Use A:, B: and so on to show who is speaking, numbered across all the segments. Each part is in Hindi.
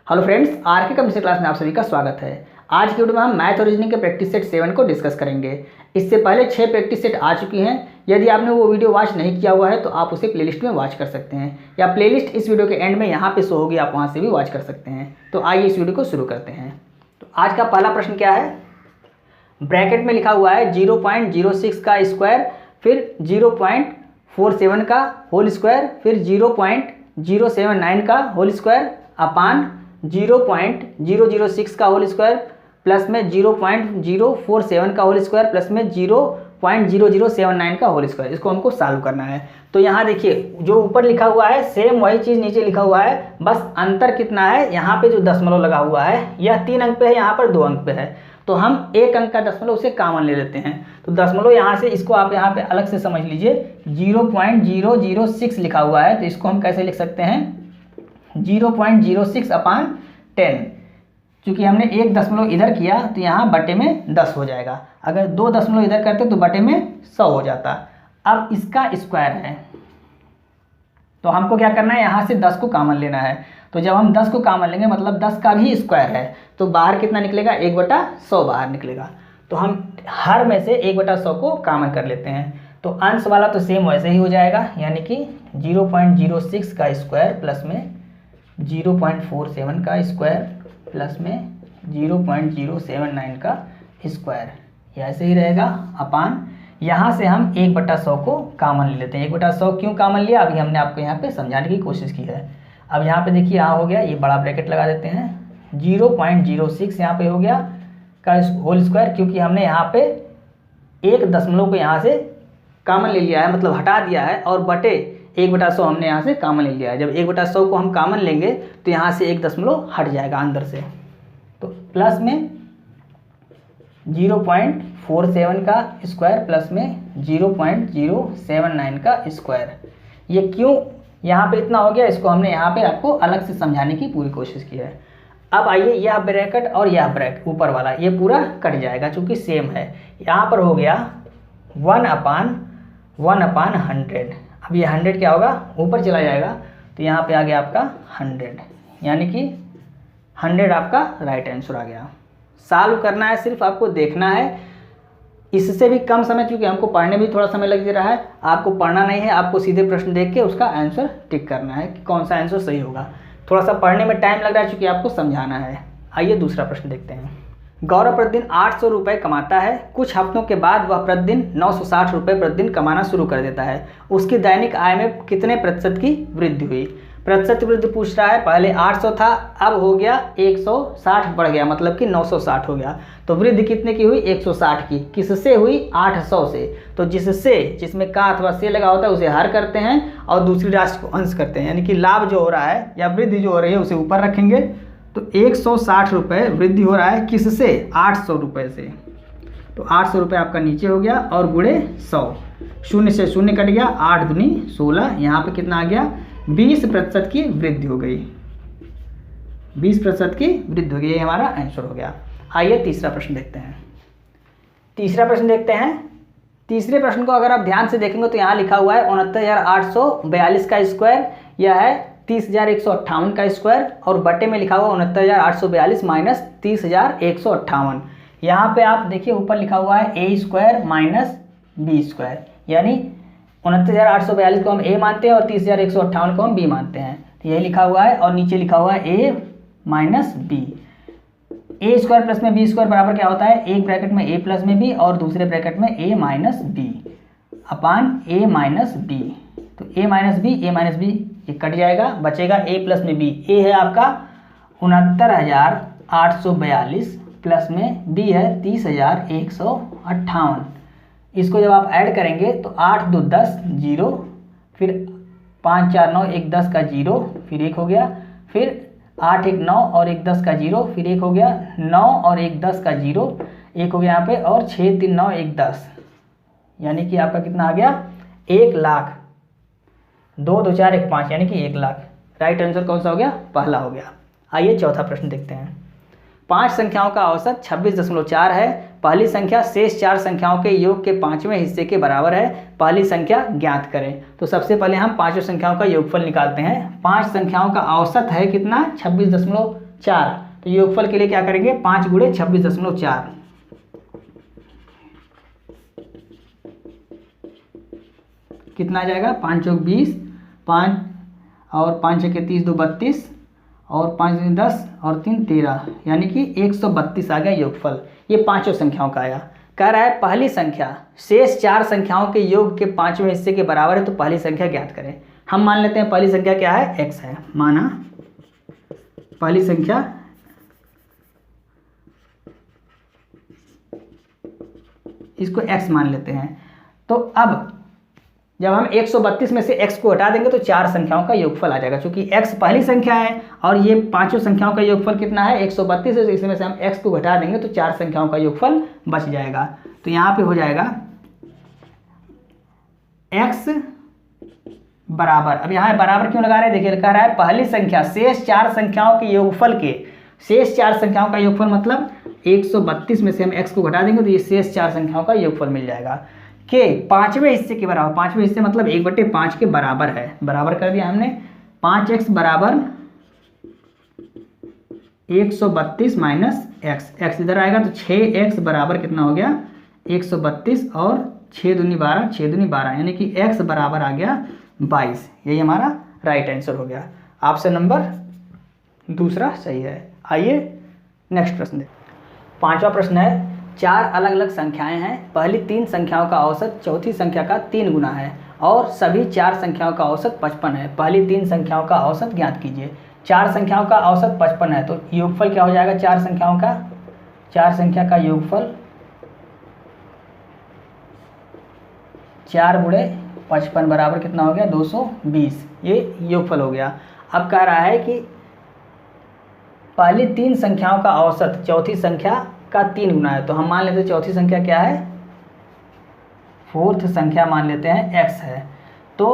A: हेलो फ्रेंड्स, आर के कंप्यूटर क्लास में आप सभी का स्वागत है। आज की वीडियो में हम मैथ और रीजनिंग के प्रैक्टिस सेट 7 को डिस्कस करेंगे। इससे पहले 6 प्रैक्टिस सेट आ चुकी हैं। यदि आपने वो वीडियो वॉच नहीं किया हुआ है तो आप उसे प्लेलिस्ट में वॉच कर सकते हैं, या प्लेलिस्ट इस वीडियो के एंड में यहाँ पे शो होगी, आप वहाँ से भी वॉच कर सकते हैं। तो आइए इस वीडियो को शुरू करते हैं। तो आज का पहला प्रश्न क्या है, ब्रैकेट में लिखा हुआ है 0.06 का स्क्वायर, फिर 0.47 का होल स्क्वायर, फिर 0.079 का होल स्क्वायर अपान 0.006 का होल स्क्वायर प्लस में 0.047 का होल स्क्वायर प्लस में 0.0079 का होल स्क्वायर। इसको हमको सॉल्व करना है। तो यहाँ देखिए, जो ऊपर लिखा हुआ है सेम वही चीज़ नीचे लिखा हुआ है, बस अंतर कितना है, यहाँ पे जो दशमलव लगा हुआ है यह 3 अंक पे है, यहाँ पर 2 अंक पे है। तो हम 1 अंक का दशमलव उसे कॉमन ले लेते हैं। तो दशमलव यहाँ से, इसको आप यहाँ पे अलग से समझ लीजिए, 0.006 लिखा हुआ है, तो इसको हम कैसे लिख सकते हैं, 0.06 अपान 10। चूँकि हमने 1 दशमलव इधर किया तो यहाँ बटे में 10 हो जाएगा। अगर 2 दशमलव इधर करते तो बटे में 100 हो जाता। अब इसका स्क्वायर है, तो हमको क्या करना है, यहाँ से 10 को कॉमन लेना है। तो जब हम 10 को कॉमन लेंगे मतलब 10 का भी स्क्वायर है, तो बाहर कितना निकलेगा, 1/100 बाहर निकलेगा। तो हम हर में से 1/100 को कॉमन कर लेते हैं। तो अंश वाला तो सेम वैसे ही हो जाएगा, यानी कि 0.06 का स्क्वायर प्लस में 0.47 का स्क्वायर प्लस में 0.079 का स्क्वायर, ये ऐसे ही रहेगा अपान, यहाँ से हम 1/100 को कॉमन ले लेते हैं। 1/100 क्यों कॉमन लिया, अभी हमने आपको यहाँ पे समझाने की कोशिश की है। अब यहाँ पे देखिए, यहाँ हो गया, ये बड़ा ब्रैकेट लगा देते हैं, 0.06 यहाँ पे हो गया का होल स्क्वायर, क्योंकि हमने यहाँ पे 1 दशमलव को यहाँ से कॉमन ले लिया है, मतलब हटा दिया है, और बटे 1/100 हमने यहाँ से कॉमन ले लिया है। जब 1/100 को हम कॉमन लेंगे तो यहाँ से 1 दशमलव हट जाएगा अंदर से। तो प्लस में 0.47 का स्क्वायर प्लस में 0.079 का स्क्वायर। ये क्यों यहाँ पे इतना हो गया, इसको हमने यहाँ पे आपको अलग से समझाने की पूरी कोशिश की है। अब आइए, यह ब्रैकेट और यह ब्रैकेट ऊपर वाला ये पूरा कट जाएगा चूँकि सेम है। यहाँ पर हो गया 1/100। अब ये 100 क्या होगा, ऊपर चला जाएगा, तो यहाँ पे आ गया आपका 100, यानी कि 100 आपका राइट आंसर आ गया। सॉल्व करना है, सिर्फ आपको देखना है। इससे भी कम समय, क्योंकि हमको पढ़ने में भी थोड़ा समय लग रहा है, आपको पढ़ना नहीं है, आपको सीधे प्रश्न देख के उसका आंसर टिक करना है कि कौन सा आंसर सही होगा। थोड़ा सा पढ़ने में टाइम लग रहा है क्योंकि आपको समझाना है। आइए दूसरा प्रश्न देखते हैं। गौरव प्रतिदिन 800 रुपये कमाता है। कुछ हफ्तों के बाद वह प्रतिदिन 960 रुपये प्रतिदिन कमाना शुरू कर देता है। उसकी दैनिक आय में कितने प्रतिशत की वृद्धि हुई। प्रतिशत वृद्धि पूछ रहा है। पहले 800 था, अब हो गया 160 बढ़ गया, मतलब कि 960 हो गया। तो वृद्धि कितने की हुई, 160 की। किससे हुई, 800 से। तो जिसमें का अथवा से लगा होता है उसे हर करते हैं और दूसरी राशि को अंश करते हैं, यानी कि लाभ जो हो रहा है या वृद्धि जो हो रही है उसे ऊपर रखेंगे। तो 160 रुपये वृद्धि हो रहा है किससे, 800 रुपये से। तो 800 रुपये आपका नीचे हो गया और गुणे 100, 0 से 0 कट गया, 8 दूनी 16, यहाँ पे कितना आ गया, 20% की वृद्धि हो गई। 20% की वृद्धि हो गई, ये हमारा आंसर हो गया। आइए तीसरा प्रश्न देखते हैं। तीसरे प्रश्न को अगर आप ध्यान से देखेंगे तो यहाँ लिखा हुआ है 69,842 का स्क्वायर, यह है 30,158 का स्क्वायर, और बटे में लिखा हुआ 69,842 माइनस 30,158। यहाँ पे आप देखिए ऊपर लिखा हुआ है ए स्क्वायर माइनस बी स्क्वायर, यानी 69,842 को हम ए मानते हैं और 30,158 को हम बी मानते हैं। तो यही लिखा हुआ है, और नीचे लिखा हुआ है ए माइनस बी। ए स्क्वायर प्लस में बी स्क्वायर बराबर क्या होता है, एक ब्रैकेट में ए प्लस में बी और दूसरे ब्रैकेट में ए माइनस बी अपान ए माइनस बी। तो ए माइनस बी ये कट जाएगा, बचेगा ए प्लस में बी। ए है आपका 69,842 प्लस में बी है 30,158। इसको जब आप ऐड करेंगे तो 8 2 10 0, फिर 5 4 9 1 10 का 0, फिर 1 हो गया, फिर 8 1 9 और 1 10 का 0, फिर 1 हो गया, 9 और 1 10 का 0, 1 हो गया यहाँ पे, और 6 3 9 1 10, यानी कि आपका कितना आ गया, 1 लाख। 2 2 4 1 5, यानी कि 1 लाख। राइट आंसर कौन सा हो गया, पहला हो गया। आइए चौथा प्रश्न देखते हैं। 5 संख्याओं का औसत 26.4 है। पहली संख्या शेष 4 संख्याओं के योग के 5वें हिस्से के बराबर है। पहली संख्या ज्ञात करें। तो सबसे पहले हम 5 संख्याओं का योगफल निकालते हैं। 5 संख्याओं का औसत है कितना, 4। तो योगफल के लिए क्या करेंगे, 5 गुणे 26.4। कितना आ जाएगा, 5 चौक 20, 5 और 5 छक्के 30, 2 32 और 5 दूनी 10 और 3 13, यानी कि 132 आ गया योगफल। ये पांचों संख्याओं का आया। कह रहा है पहली संख्या शेष 4 संख्याओं के योग के 5वें हिस्से के बराबर है, तो पहली संख्या ज्ञात करें। हम मान लेते हैं पहली संख्या क्या है, x है। माना पहली संख्या इसको x मान लेते हैं। तो अब जब हम 132 में से x को हटा देंगे तो 4 संख्याओं का योगफल आ जाएगा। क्योंकि x पहली संख्या है और ये पांचों संख्याओं का योगफल कितना है, 132 है। तो इसमें से हम x को घटा देंगे तो 4 संख्याओं का योगफल बच जाएगा। तो यहाँ पे हो जाएगा x बराबर, अब यहाँ बराबर क्यों लगा रहे हैं, देखिए कह रहा है पहली संख्या शेष 4 संख्याओं के योगफल के, शेष 4 संख्याओं का योगफल मतलब 132 में से हम x को घटा देंगे तो ये शेष 4 संख्याओं का योगफल मिल जाएगा के 5वें हिस्से के बराबर। 5वें हिस्से मतलब 1/5 के बराबर है, बराबर कर दिया हमने। 5x बराबर 132 माइनस x इधर आएगा तो 6x बराबर कितना हो गया, 132 और 6 दूनी 12, 6 दूनी 12, यानी कि x बराबर आ गया 22। यही हमारा राइट आंसर हो गया। ऑप्शन नंबर दूसरा सही है। आइए नेक्स्ट प्रश्न देखें। 5वां प्रश्न है, 4 अलग अलग संख्याएं हैं। पहली 3 संख्याओं का औसत चौथी संख्या का 3 गुना है और सभी 4 संख्याओं का औसत 55 है। पहली 3 संख्याओं का औसत ज्ञात कीजिए। 4 संख्याओं का औसत 55 है, तो योगफल क्या हो जाएगा 4 संख्याओं का, 4 संख्या का योगफल 4 गुणे 55 बराबर कितना हो गया, 220। ये योगफल हो गया। अब कह रहा है कि पहली 3 संख्याओं का औसत चौथी संख्या का 3 गुना है। तो हम मान लेते हैं चौथी संख्या क्या है, 4th संख्या मान लेते हैं x है। तो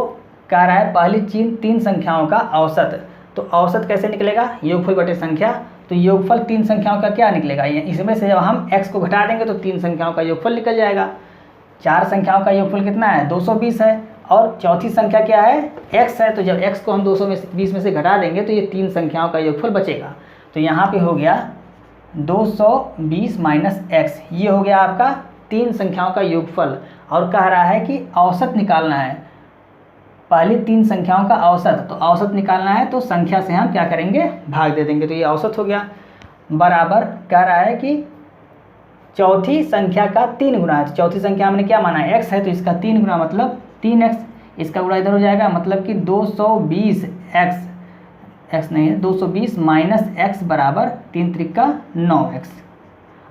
A: कह रहा है पहली 3 संख्याओं का औसत, तो औसत कैसे निकलेगा, योगफल बटे संख्या। तो योगफल 3 संख्याओं का क्या निकलेगा, इसमें से जब हम x को घटा देंगे तो 3 संख्याओं का योगफल निकल जाएगा। 4 संख्याओं का योगफल कितना है, 220 है और चौथी संख्या क्या है, x है। तो जब x को हम 220 में से घटा देंगे तो ये 3 संख्याओं का योगफल बचेगा। तो यहाँ पे हो गया 220 माइनस x, ये हो गया आपका 3 संख्याओं का योगफल। और कह रहा है कि औसत निकालना है, पहली 3 संख्याओं का औसत। तो औसत निकालना है तो संख्या से हम क्या करेंगे, भाग दे देंगे, तो ये औसत हो गया। बराबर कह रहा है कि चौथी संख्या का 3 गुना है। तो चौथी संख्या हमने क्या माना है, x है, तो इसका 3 गुना मतलब 3x, इसका गुणा इधर हो जाएगा, मतलब कि 220x, x नहीं है, 220 माइनस x बराबर 3 त्रिका 9x।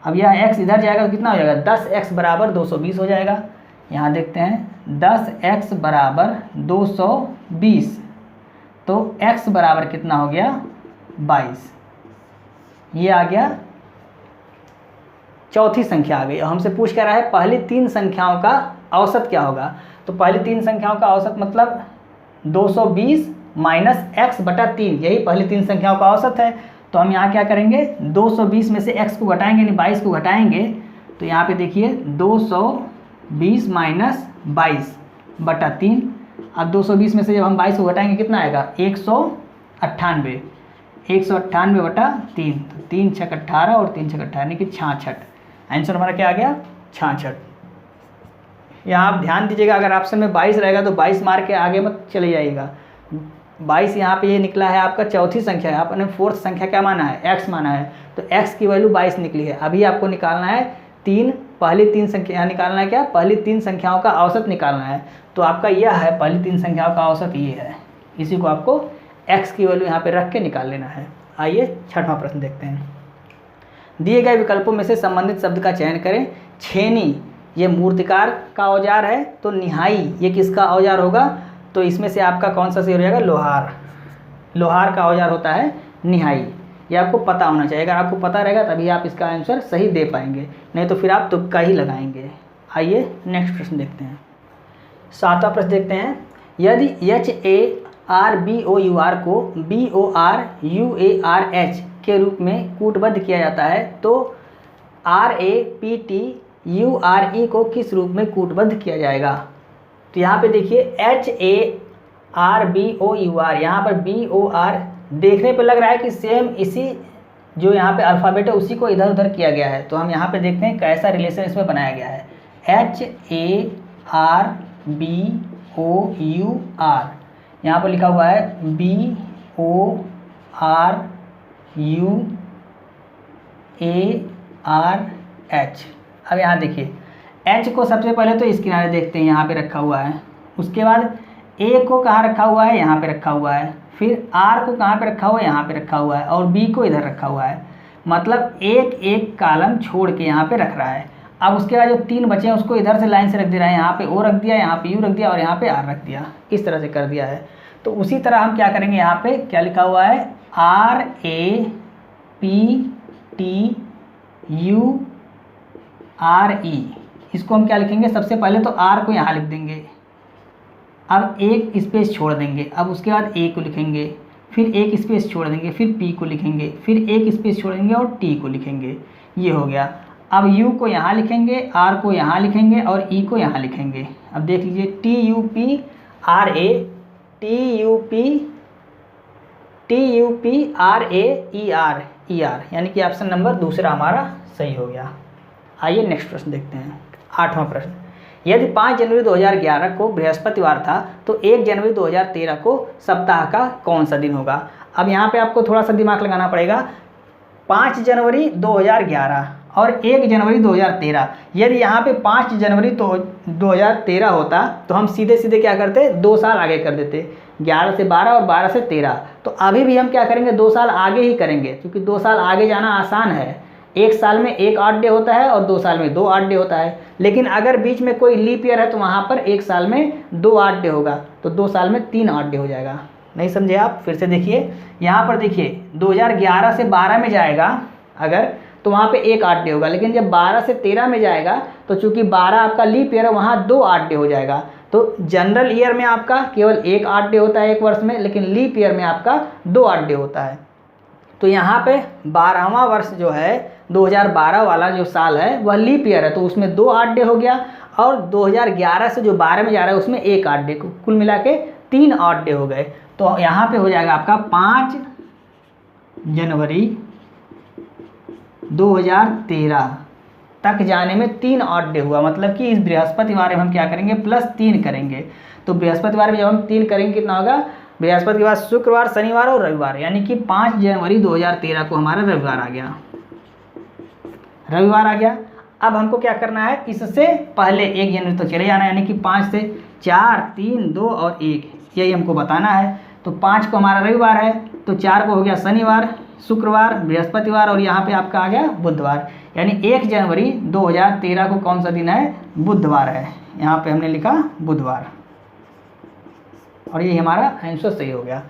A: अब यह x इधर जाएगा तो कितना हो जाएगा, 10x बराबर 220 हो जाएगा। यहाँ देखते हैं 10x बराबर 220, तो x बराबर कितना हो गया, 22। ये आ गया चौथी संख्या आ गई। हमसे पूछ कर रहा है पहली 3 संख्याओं का औसत क्या होगा। तो पहली 3 संख्याओं का औसत मतलब 220 माइनस x बटा 3, यही पहली 3 संख्याओं का औसत है। तो हम यहाँ क्या करेंगे, 220 में से x को घटाएंगे, यानी 22 को घटाएंगे। तो यहाँ पे देखिए 220 माइनस 22 बटा 3। अब 220 में से जब हम 22 को घटाएंगे कितना आएगा, 198, 198 बटा 3। तो 3 छक 18 और 3 छक 18 यानी कि 66। आंसर हमारा क्या आ गया, 66। यहाँ आप ध्यान दीजिएगा, अगर ऑप्शन में 22 रहेगा तो 22 मार के आगे मत चले जाइएगा। 22 यहाँ पे ये निकला है आपका चौथी संख्या है, आपने 4th संख्या क्या माना है, x माना है। तो x की वैल्यू 22 निकली है। अभी आपको निकालना है पहली 3 संख्या निकालना है, क्या, पहली 3 संख्याओं का औसत निकालना है। तो आपका यह है पहली 3 संख्याओं का औसत ये है, इसी को आपको x की वैल्यू यहाँ पे रख के निकाल लेना है। आइए 6वां प्रश्न देखते हैं। दिए गए विकल्पों में से संबंधित शब्द का चयन करें। छेनी ये मूर्तिकार का औजार है, तो निहाई ये किसका औजार होगा। तो इसमें से आपका कौन सा सही हो जाएगा, लोहार। लोहार का औजार होता है निहाई। ये आपको पता होना चाहिए, अगर आपको पता रहेगा तभी आप इसका आंसर सही दे पाएंगे, नहीं तो फिर आप तुक्का ही लगाएंगे। आइए नेक्स्ट प्रश्न देखते हैं। 7वां प्रश्न देखते हैं। यदि HARBOUR को BORUARH के रूप में कूटबद्ध किया जाता है तो RAPTURE को किस रूप में कूटबद्ध किया जाएगा। तो यहाँ पे देखिए HARBOUR, यहाँ पर BOR देखने पे लग रहा है कि सेम इसी जो यहाँ पे अल्फ़ाबेट है उसी को इधर उधर किया गया है। तो हम यहाँ पे देखते हैं कैसा रिलेशन इसमें बनाया गया है। HARBOUR, यहाँ पर लिखा हुआ है BORUARH। अब यहाँ देखिए H को सबसे पहले तो इस किनारे देखते हैं, यहाँ पे रखा हुआ है। उसके बाद A को कहाँ रखा हुआ है, यहाँ पे रखा हुआ है। फिर R को कहाँ पे रखा हुआ है, यहाँ पे रखा हुआ है। और B को इधर रखा हुआ है। मतलब एक एक कॉलम छोड़ के यहाँ पे रख रहा है। अब उसके बाद जो 3 बचे हैं उसको इधर से लाइन से रख दे रहा है। यहाँ पे O रख दिया, यहाँ पे U रख दिया और यहाँ पे R रख दिया, इस तरह से कर दिया है। तो उसी तरह हम क्या करेंगे, यहाँ पे क्या लिखा हुआ है, RAPTURE। इसको हम क्या लिखेंगे, सबसे पहले तो R को यहाँ लिख देंगे, अब एक स्पेस छोड़ देंगे। अब उसके बाद A को लिखेंगे, फिर एक स्पेस छोड़ देंगे, फिर P को लिखेंगे, फिर एक स्पेस छोड़ेंगे और T को लिखेंगे। ये हो गया। अब U को यहाँ लिखेंगे, R को यहाँ लिखेंगे और E को यहाँ लिखेंगे। अब देख लीजिए TUPRAER, यानी कि ऑप्शन नंबर दूसरा हमारा सही हो गया। आइए नेक्स्ट प्रश्न देखते हैं। 8वां प्रश्न, यदि 5 जनवरी 2011 को बृहस्पतिवार था तो 1 जनवरी 2013 को सप्ताह का कौन सा दिन होगा। अब यहाँ पे आपको थोड़ा सा दिमाग लगाना पड़ेगा। 5 जनवरी 2011 और 1 जनवरी 2013, यदि यहाँ पे 5 जनवरी 2013 होता तो हम सीधे सीधे क्या करते, 2 साल आगे कर देते, 11 से 12 और 12 से 13। तो अभी भी हम क्या करेंगे, 2 साल आगे ही करेंगे, क्योंकि 2 साल आगे जाना आसान है। 1 साल में 1 ऑड डे होता है और 2 साल में 2 ऑड डे होता है। लेकिन अगर बीच में कोई लीप ईयर है तो वहाँ पर 1 साल में 2 ऑड डे होगा, तो 2 साल में 3 ऑड डे हो जाएगा। नहीं समझे आप, फिर से देखिए। यहाँ पर देखिए 2011 से 12 में जाएगा अगर, तो वहाँ पे 1 ऑड डे होगा। लेकिन जब 12 से 13 में जाएगा तो चूंकि 12 आपका लीप ईयर है, वहाँ 2 ऑड डे हो जाएगा। तो जनरल ईयर में आपका केवल 1 ऑड डे होता है 1 वर्ष में, लेकिन लीप ईयर में आपका 2 ऑड डे होता है। तो यहाँ पे 12वां वर्ष जो है 2012 वाला जो साल है वह लीप ईयर है, तो उसमें 2 ऑड डे हो गया। और 2011 से जो 12 में जा रहा है उसमें 1 ऑड डे, कुल मिला के 3 ऑड डे हो गए। तो यहाँ पे हो जाएगा आपका 5 जनवरी 2013 तक जाने में 3 ऑड डे हुआ। मतलब कि इस बृहस्पतिवार में हम क्या करेंगे, +3 करेंगे। तो बृहस्पतिवार में जब हम 3 करेंगे कितना होगा, बृहस्पति के बाद शुक्रवार, शनिवार और रविवार, यानी कि 5 जनवरी 2013 को हमारा रविवार आ गया। अब हमको क्या करना है, इससे पहले 1 जनवरी तो चले जाना है, यानी कि 5 से 4, 3, 2 और 1, यही हमको बताना है। तो 5 को हमारा रविवार है, तो 4 को हो गया शनिवार, शुक्रवार, बृहस्पतिवार और यहाँ पे आपका आ गया बुधवार। यानी 1 जनवरी 2013 को कौन सा दिन है, बुधवार है। यहाँ पे हमने लिखा बुधवार, और ये हमारा आंसर सही हो गया।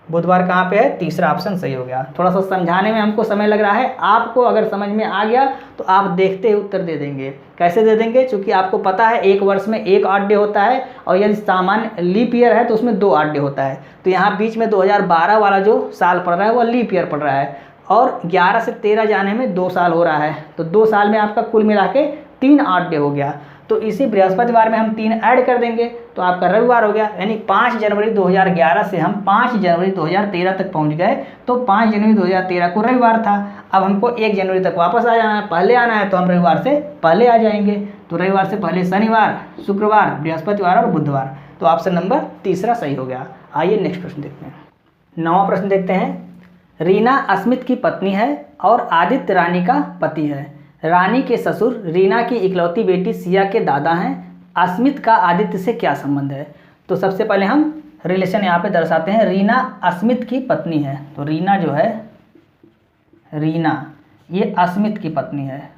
A: बुधवार कहाँ पे है, तीसरा ऑप्शन सही हो गया। थोड़ा सा समझाने में हमको समय लग रहा है, आपको अगर समझ में आ गया तो आप देखते ही उत्तर दे देंगे। कैसे दे देंगे, क्योंकि आपको पता है 1 वर्ष में 1 ऑड डे होता है, और यदि सामान्य लीप ईयर है तो उसमें 2 ऑड डे होता है। तो यहाँ बीच में 2012 वाला जो साल पड़ रहा है वह लीप ईयर पड़ रहा है, और 11 से 13 जाने में 2 साल हो रहा है। तो 2 साल में आपका कुल मिला के 3 ऑड डे हो गया। तो इसी बृहस्पतिवार में हम 3 ऐड कर देंगे तो आपका रविवार हो गया। यानी 5 जनवरी 2011 से हम 5 जनवरी 2013 तक पहुंच गए, तो 5 जनवरी 2013 को रविवार था। अब हमको 1 जनवरी तक वापस आ जाना है, पहले आना है, तो हम रविवार से पहले आ जाएंगे। तो रविवार से पहले शनिवार, शुक्रवार, बृहस्पतिवार और बुधवार। तो ऑप्शन नंबर तीसरा सही हो गया। आइए नेक्स्ट प्रश्न देखते हैं। 9वां प्रश्न देखते हैं। रीना अस्मित की पत्नी है और आदित्य रानी का पति है। रानी के ससुर रीना की इकलौती बेटी सिया के दादा हैं। अस्मित का आदित्य से क्या संबंध है। तो सबसे पहले हम रिलेशन यहाँ पे दर्शाते हैं। रीना अस्मित की पत्नी है, तो रीना जो है, रीना ये अस्मित की पत्नी है।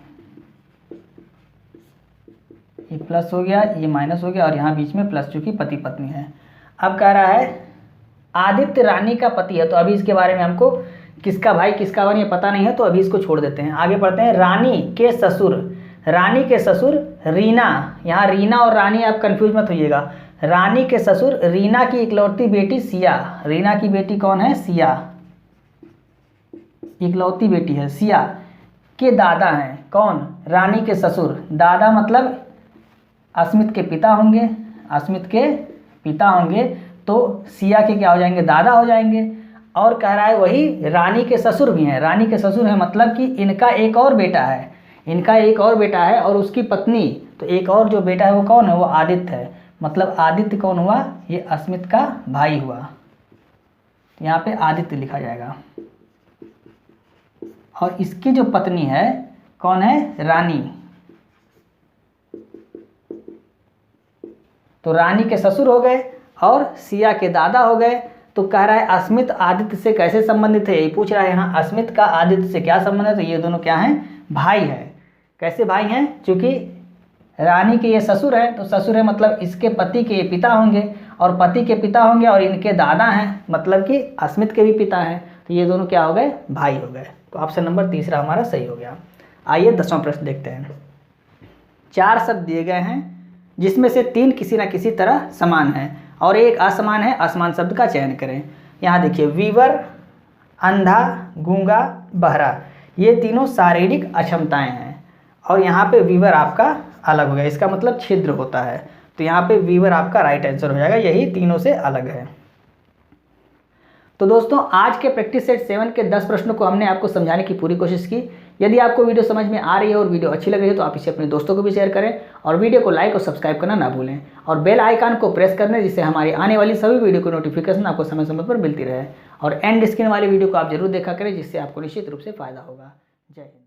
A: ये प्लस हो गया, ये माइनस हो गया, और यहाँ बीच में प्लस, चूंकि पति पत्नी है। अब कह रहा है आदित्य रानी का पति है, तो अभी इसके बारे में हमको किसका भाई किसका बहन ये पता नहीं है, तो अभी इसको छोड़ देते हैं। आगे पढ़ते हैं। रानी के ससुर, रानी के ससुर रीना, यहाँ रीना और रानी आप कंफ्यूज मत होइएगा। रानी के ससुर रीना की इकलौती बेटी सिया, रीना की बेटी कौन है, सिया, इकलौती बेटी है सिया, के दादा हैं। कौन, रानी के ससुर। दादा मतलब अस्मित के पिता होंगे, अस्मित के पिता होंगे, तो सिया के क्या हो जाएंगे, दादा हो जाएंगे। और कह रहा है वही रानी के ससुर भी हैं। रानी के ससुर हैं मतलब कि इनका एक और बेटा है, इनका एक और बेटा है और उसकी पत्नी। तो एक और जो बेटा है वो कौन है? वो आदित्य है। मतलब आदित्य कौन हुआ? ये अस्मित का भाई हुआ। यहाँ पे आदित्य लिखा जाएगा। और इसकी जो पत्नी है कौन है? रानी। तो रानी के ससुर हो गए और सिया के दादा हो गए। तो कह रहा है अस्मित आदित्य से कैसे संबंधित है, यही पूछ रहा है यहाँ। अस्मित का आदित्य से क्या संबंध है? तो ये दोनों क्या हैं? भाई है। कैसे भाई हैं? क्योंकि रानी के ये ससुर हैं, तो ससुर है मतलब इसके पति के ये पिता होंगे, और पति के पिता होंगे और इनके दादा हैं, मतलब कि अस्मित के भी पिता हैं। तो ये दोनों क्या हो गए? भाई हो गए। तो ऑप्शन नंबर तीसरा हमारा सही हो गया। आइए 10वां प्रश्न देखते हैं। 4 शब्द दिए गए हैं जिसमें से 3 किसी न किसी तरह समान है और एक असमान है। असमान शब्द का चयन करें। यहाँ देखिए, वीवर, अंधा, गूंगा, बहरा, ये तीनों शारीरिक अक्षमताएं हैं। और यहाँ पे वीवर आपका अलग हो गया, इसका मतलब छिद्र होता है। तो यहाँ पे वीवर आपका राइट आंसर हो जाएगा, यही तीनों से अलग है। तो दोस्तों, आज के प्रैक्टिस सेट 7 के 10 प्रश्नों को हमने आपको समझाने की पूरी कोशिश की। यदि आपको वीडियो समझ में आ रही है और वीडियो अच्छी लग रही है तो आप इसे अपने दोस्तों को भी शेयर करें और वीडियो को लाइक और सब्सक्राइब करना ना भूलें और बेल आइकन को प्रेस करना, जिससे हमारी आने वाली सभी वीडियो की नोटिफिकेशन आपको समय समय पर मिलती रहे। और एंड स्क्रीन वाली वीडियो को आप जरूर देखा करें, जिससे आपको निश्चित रूप से फायदा होगा। जय हिंद।